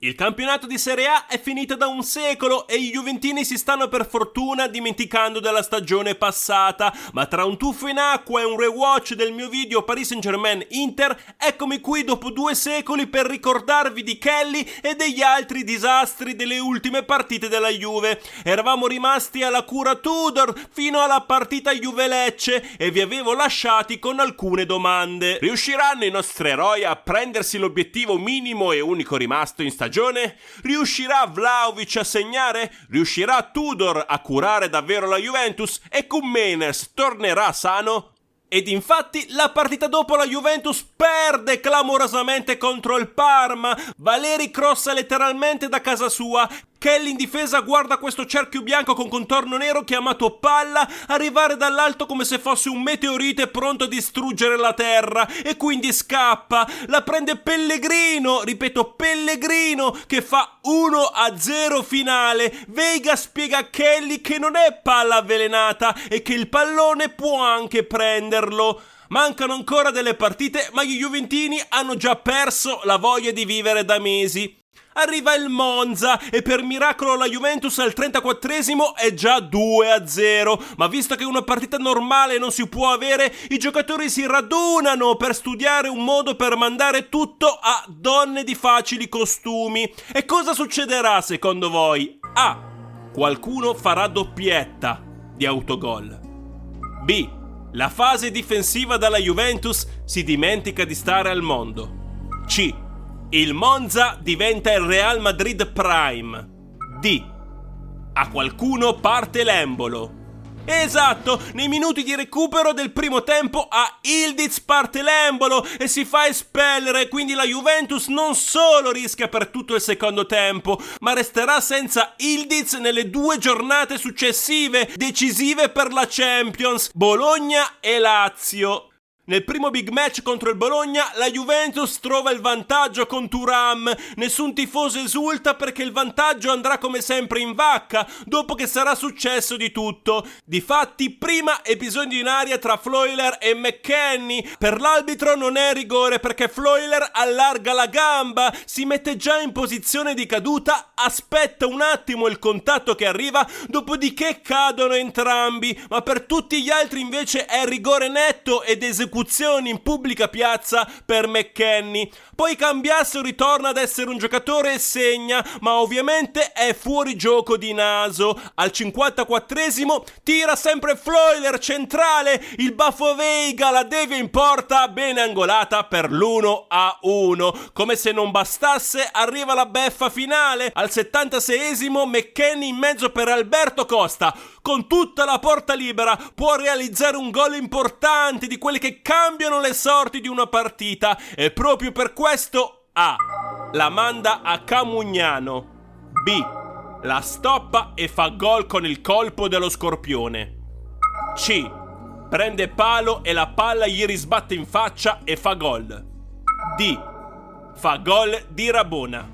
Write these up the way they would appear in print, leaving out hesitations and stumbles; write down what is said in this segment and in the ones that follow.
Il campionato di Serie A è finito da un secolo e i juventini si stanno per fortuna dimenticando della stagione passata, ma tra un tuffo in acqua e un rewatch del mio video Paris Saint-Germain-Inter, eccomi qui dopo 2 secoli per ricordarvi di Kelly e degli altri disastri delle ultime partite della Juve. Eravamo rimasti alla cura Tudor fino alla partita Juve-Lecce e vi avevo lasciati con alcune domande. Riusciranno i nostri eroi a prendersi l'obiettivo minimo e unico rimasto in stagione? Riuscirà Vlahovic a segnare? Riuscirà Tudor a curare davvero la Juventus? E Koeman tornerà sano? Ed infatti la partita dopo la Juventus perde clamorosamente contro il Parma. Valeri crossa letteralmente da casa sua. Kelly in difesa guarda questo cerchio bianco con contorno nero chiamato palla arrivare dall'alto come se fosse un meteorite pronto a distruggere la terra e quindi scappa. La prende Pellegrino, ripeto Pellegrino, che fa 1-0 finale. Veiga spiega a Kelly che non è palla avvelenata e che il pallone può anche prenderlo. Mancano ancora delle partite, ma gli juventini hanno già perso la voglia di vivere da mesi. Arriva il Monza e per miracolo la Juventus al 34esimo è già 2-0, ma visto che una partita normale non si può avere, i giocatori si radunano per studiare un modo per mandare tutto a donne di facili costumi. E cosa succederà secondo voi? A. Qualcuno farà doppietta di autogol. B. La fase difensiva della Juventus si dimentica di stare al mondo. C. Il Monza diventa il Real Madrid Prime. D. A qualcuno parte l'embolo. Esatto, nei minuti di recupero del primo tempo a Ildiz parte l'embolo e si fa espellere, quindi la Juventus non solo rischia per tutto il secondo tempo, ma resterà senza Ildiz nelle 2 giornate successive, decisive per la Champions, Bologna e Lazio. Nel primo big match contro il Bologna, la Juventus trova il vantaggio con Thuram. Nessun tifoso esulta perché il vantaggio andrà come sempre in vacca, dopo che sarà successo di tutto. Difatti, prima episodio in aria tra Freuler e McKennie. Per l'arbitro non è rigore perché Freuler allarga la gamba, si mette già in posizione di caduta, aspetta un attimo il contatto che arriva, dopodiché cadono entrambi. Ma per tutti gli altri invece è rigore netto ed esecuzione in pubblica piazza per McKennie. Poi Cambiasso ritorna ad essere un giocatore e segna, ma ovviamente è fuori gioco di naso. Al 54esimo tira sempre Freuler centrale, il baffo Veiga la devia in porta, bene angolata per l'1-1. Come se non bastasse arriva la beffa finale. Al 76esimo McKennie in mezzo per Alberto Costa, con tutta la porta libera può realizzare un gol importante, di quelli che cambiano le sorti di una partita, e proprio per questo A. La manda a Camugnano. B. La stoppa e fa gol con il colpo dello Scorpione. C. Prende palo e la palla gli risbatte in faccia e fa gol. D. Fa gol di Rabona.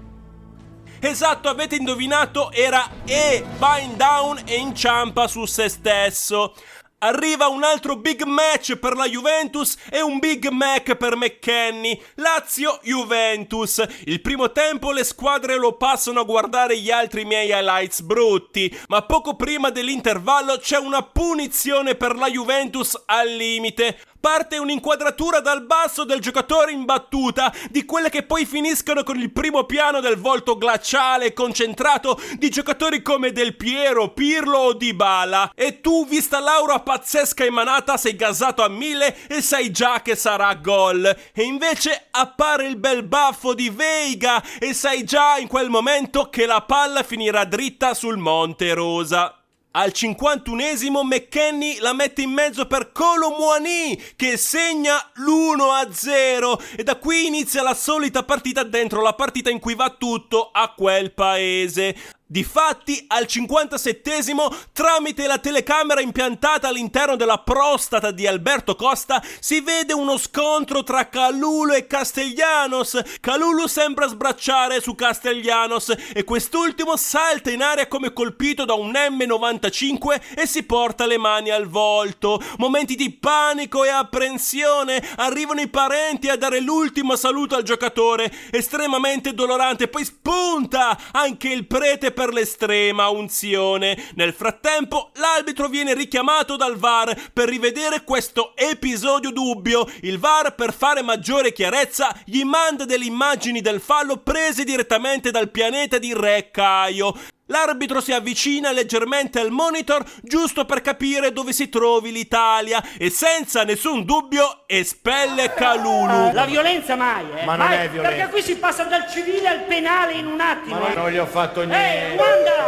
Esatto, avete indovinato, era E. Va in down e inciampa su se stesso. Arriva un altro big match per la Juventus e un big Mac per McKennie. Lazio-Juventus. Il primo tempo le squadre lo passano a guardare gli altri miei highlights brutti, ma poco prima dell'intervallo c'è una punizione per la Juventus al limite. Parte un'inquadratura dal basso del giocatore in battuta, di quelle che poi finiscono con il primo piano del volto glaciale e concentrato di giocatori come Del Piero, Pirlo o Dybala. E tu, vista l'aura pazzesca emanata, sei gasato a 1000 e sai già che sarà gol. E invece appare il bel baffo di Veiga e sai già in quel momento che la palla finirà dritta sul Monte Rosa. Al 51esimo McKennie la mette in mezzo per Kolo Muani che segna l'1-0 e da qui inizia la solita partita dentro la partita in cui va tutto a quel paese. Difatti, al 57esimo, tramite la telecamera impiantata all'interno della prostata di Alberto Costa, si vede uno scontro tra Kalulu e Castellanos. Kalulu sembra sbracciare su Castellanos e quest'ultimo salta in aria come colpito da un M95 e si porta le mani al volto. Momenti di panico e apprensione, arrivano i parenti a dare l'ultimo saluto al giocatore, estremamente dolorante. Poi spunta anche il prete per l'estrema unzione. Nel frattempo l'arbitro viene richiamato dal VAR per rivedere questo episodio dubbio. Il VAR, per fare maggiore chiarezza, gli manda delle immagini del fallo prese direttamente dal pianeta di Re Caio. L'arbitro si avvicina leggermente al monitor giusto per capire dove si trovi l'Italia e senza nessun dubbio espelle Kalulu. La violenza mai, Ma non è violenza. Perché qui si passa dal civile al penale in un attimo. Ma non gli ho fatto niente. Guarda!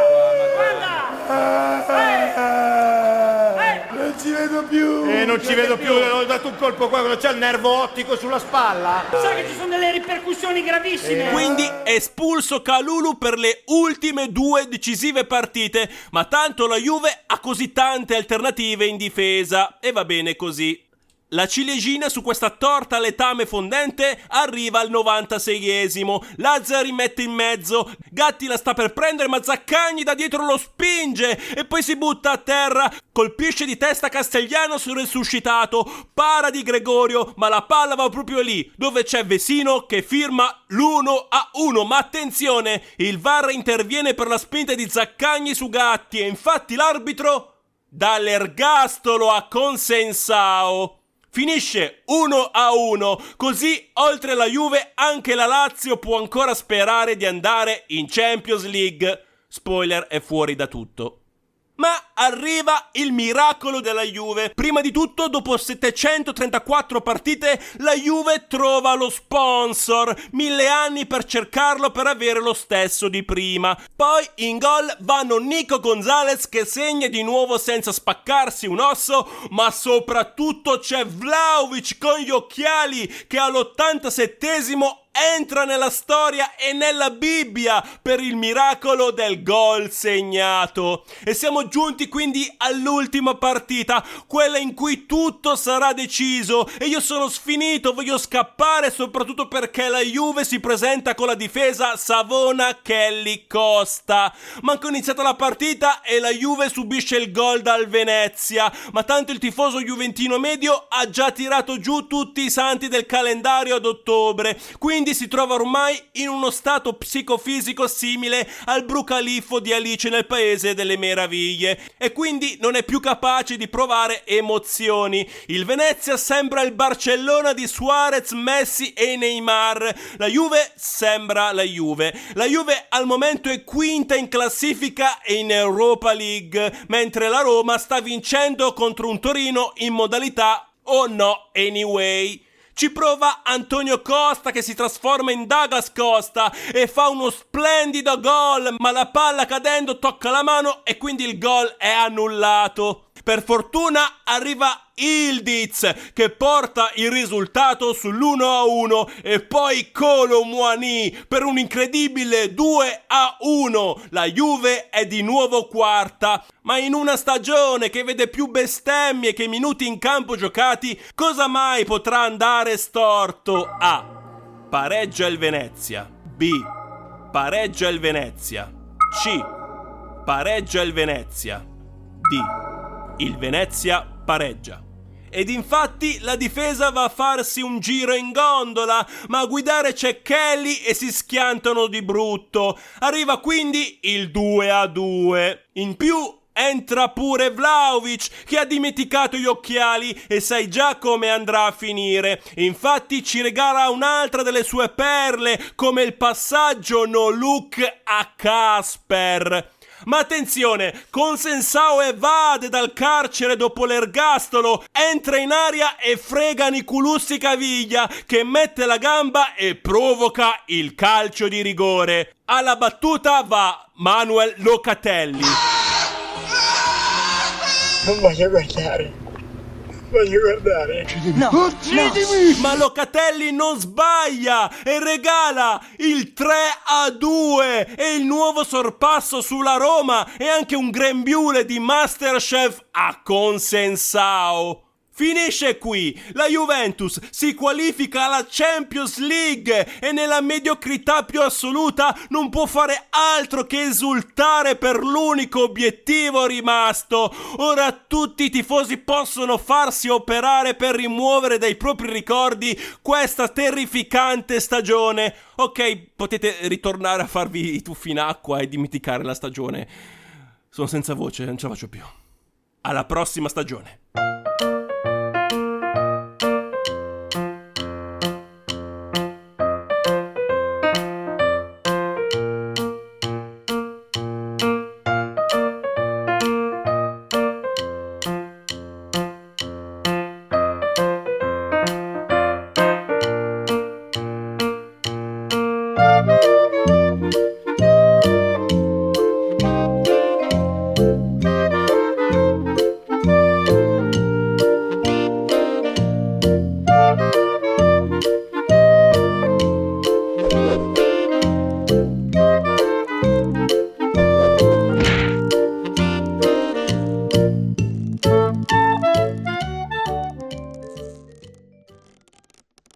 Non ci vedo più. Non ci vedo più, ho dato un colpo qua, c'è il nervo ottico sulla spalla. Sai che ci sono delle ripercussioni gravissime. Quindi espulso Kalulu per le ultime 2 decisive partite, ma tanto la Juve ha così tante alternative in difesa e va bene così. La ciliegina su questa torta al letame fondente arriva al 96esimo. Lazzari mette in mezzo, Gatti la sta per prendere ma Zaccagni da dietro lo spinge e poi si butta a terra, colpisce di testa Castellanos resuscitato, para di Gregorio ma la palla va proprio lì dove c'è Vesino che firma l'1-1. Ma attenzione, il VAR interviene per la spinta di Zaccagni su Gatti e infatti l'arbitro dà l'ergastolo a Consensao. Finisce 1-1, così oltre la Juve anche la Lazio può ancora sperare di andare in Champions League. Spoiler, è fuori da tutto. Ma arriva il miracolo della Juve. Prima di tutto, dopo 734 partite, la Juve trova lo sponsor. 1000 anni per cercarlo per avere lo stesso di prima. Poi in gol vanno Nico Gonzalez che segna di nuovo senza spaccarsi un osso, ma soprattutto c'è Vlahovic con gli occhiali che all'87esimo entra nella storia e nella Bibbia per il miracolo del gol segnato. E siamo giunti quindi all'ultima partita, quella in cui tutto sarà deciso e io sono sfinito, voglio scappare soprattutto perché la Juve si presenta con la difesa Savona, Kelly, Costa. Manco iniziata la partita e la Juve subisce il gol dal Venezia, ma tanto il tifoso juventino medio ha già tirato giù tutti i santi del calendario ad ottobre, quindi si trova ormai in uno stato psicofisico simile al brucaliffo di Alice nel Paese delle Meraviglie e quindi non è più capace di provare emozioni. Il Venezia sembra il Barcellona di Suarez, Messi e Neymar. La Juve sembra la Juve. La Juve al momento è quinta in classifica e in Europa League, mentre la Roma sta vincendo contro un Torino in modalità "oh no, anyway". Ci prova Antonio Costa che si trasforma in Douglas Costa e fa uno splendido gol, ma la palla cadendo tocca la mano e quindi il gol è annullato. Per fortuna arriva Ildiz che porta il risultato sull'1-1 e poi Kolo Muani per un incredibile 2-1. La Juve è di nuovo quarta, ma in una stagione che vede più bestemmie che minuti in campo giocati, cosa mai potrà andare storto? A. Pareggia il Venezia. B. Pareggia il Venezia. C. Pareggia il Venezia. D. Il Venezia pareggia. Ed infatti la difesa va a farsi un giro in gondola, ma a guidare c'è Kelly e si schiantano di brutto. Arriva quindi il 2-2. In più entra pure Vlahovic che ha dimenticato gli occhiali e sai già come andrà a finire. Infatti ci regala un'altra delle sue perle come il passaggio no look a Casper. Ma attenzione, Consensao evade dal carcere dopo l'ergastolo, entra in aria e frega Niculussi Caviglia che mette la gamba e provoca il calcio di rigore. Alla battuta va Manuel Locatelli. Non voglio guardare. Voglio guardare. Uccidimi! Ma Locatelli non sbaglia e regala il 3-2 e il nuovo sorpasso sulla Roma e anche un grembiule di Masterchef a Consensao. Finisce qui, la Juventus si qualifica alla Champions League e nella mediocrità più assoluta non può fare altro che esultare per l'unico obiettivo rimasto. Ora tutti i tifosi possono farsi operare per rimuovere dai propri ricordi questa terrificante stagione. Ok, potete ritornare a farvi i tuffi in acqua e dimenticare la stagione. Sono senza voce, non ce la faccio più. Alla prossima stagione.